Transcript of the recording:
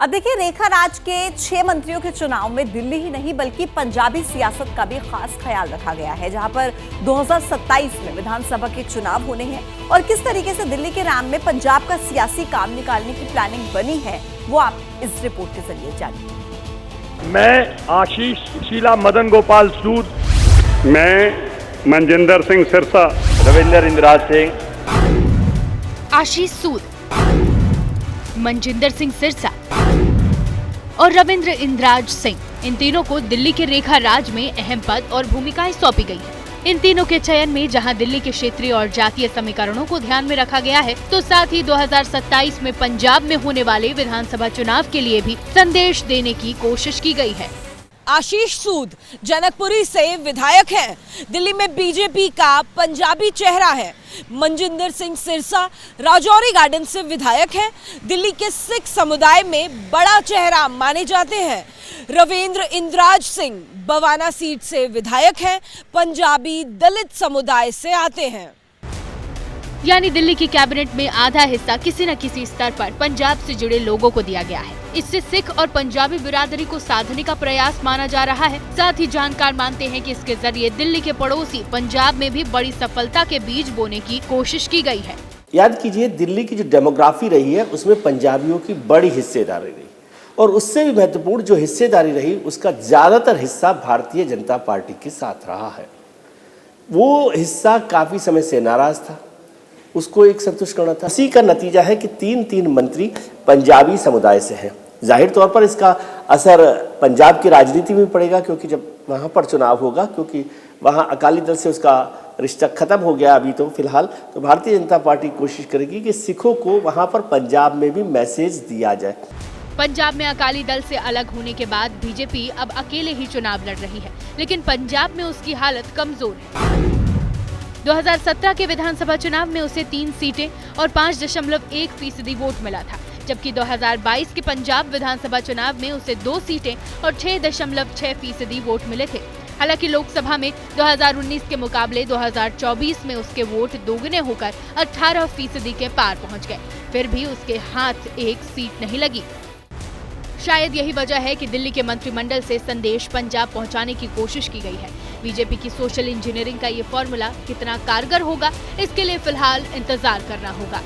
अब देखिए, रेखा राज के 6 मंत्रियों के चुनाव में दिल्ली ही नहीं बल्कि पंजाबी सियासत का भी खास ख्याल रखा गया है, जहां पर 2027 में विधानसभा के चुनाव होने हैं और किस तरीके से दिल्ली के रैम में पंजाब का सियासी काम निकालने की प्लानिंग बनी है, वो आप इस रिपोर्ट के जरिए जानिए। मैं आशीष शीला मदन गोपाल सूद, मैं मनजिंदर सिंह सिरसा, रविंद्र इंद्राज सिंह, आशीष सूद, मनजिंदर सिंह सिरसा और रविंद्र इंद्राज सिंह, इन तीनों को दिल्ली के रेखा राज में अहम पद और भूमिकाएं सौंपी गई है। इन तीनों के चयन में जहां दिल्ली के क्षेत्रीय और जातीय समीकरणों को ध्यान में रखा गया है, तो साथ ही 2027 में पंजाब में होने वाले विधानसभा चुनाव के लिए भी संदेश देने की कोशिश की गई है। आशीष सूद जनकपुरी से विधायक हैं, दिल्ली में बीजेपी का पंजाबी चेहरा है। मनजिंदर सिंह सिरसा राजौरी गार्डन से विधायक हैं, दिल्ली के सिख समुदाय में बड़ा चेहरा माने जाते हैं। रविंद्र इंद्राज सिंह बवाना सीट से विधायक हैं, पंजाबी दलित समुदाय से आते हैं। यानी दिल्ली की कैबिनेट में आधा हिस्सा किसी न किसी स्तर पर पंजाब से जुड़े लोगों को दिया गया है। इससे सिख और पंजाबी बिरादरी को साधने का प्रयास माना जा रहा है। साथ ही जानकार मानते हैं कि इसके जरिए दिल्ली के पड़ोसी पंजाब में भी बड़ी सफलता के बीज बोने की कोशिश की गई है। याद कीजिए, दिल्ली की जो डेमोग्राफी रही है उसमें पंजाबियों की बड़ी हिस्सेदारी रही और उससे भी महत्वपूर्ण जो हिस्सेदारी रही उसका ज्यादातर हिस्सा भारतीय जनता पार्टी के साथ रहा है। वो हिस्सा काफी समय से नाराज था, उसको एक संतुष्ट करना था। इसी का नतीजा है कि तीन मंत्री पंजाबी समुदाय से हैं। जाहिर तौर पर इसका असर पंजाब की राजनीति में पड़ेगा, क्योंकि जब वहाँ पर चुनाव होगा, क्योंकि वहाँ अकाली दल से उसका रिश्ता खत्म हो गया अभी तो फिलहाल, तो भारतीय जनता पार्टी कोशिश करेगी कि सिखों को वहाँ पर पंजाब में भी मैसेज दिया जाए। पंजाब में अकाली दल से अलग होने के बाद बीजेपी अब अकेले ही चुनाव लड़ रही है, लेकिन पंजाब में उसकी हालत कमजोर है। 2017 के विधानसभा चुनाव में उसे 3 सीटें और 5.1% वोट मिला था, जबकि 2022 के पंजाब विधानसभा चुनाव में उसे 2 सीटें और 6.6% वोट मिले थे। हालांकि लोकसभा में 2019 के मुकाबले 2024 में उसके वोट दोगुने होकर 18% के पार पहुंच गए, फिर भी उसके हाथ एक सीट नहीं लगी। शायद यही वजह है कि दिल्ली के मंत्रिमंडल से संदेश पंजाब पहुंचाने की कोशिश की गई है। बीजेपी की सोशल इंजीनियरिंग का ये फॉर्मूला कितना कारगर होगा, इसके लिए फिलहाल इंतजार करना होगा।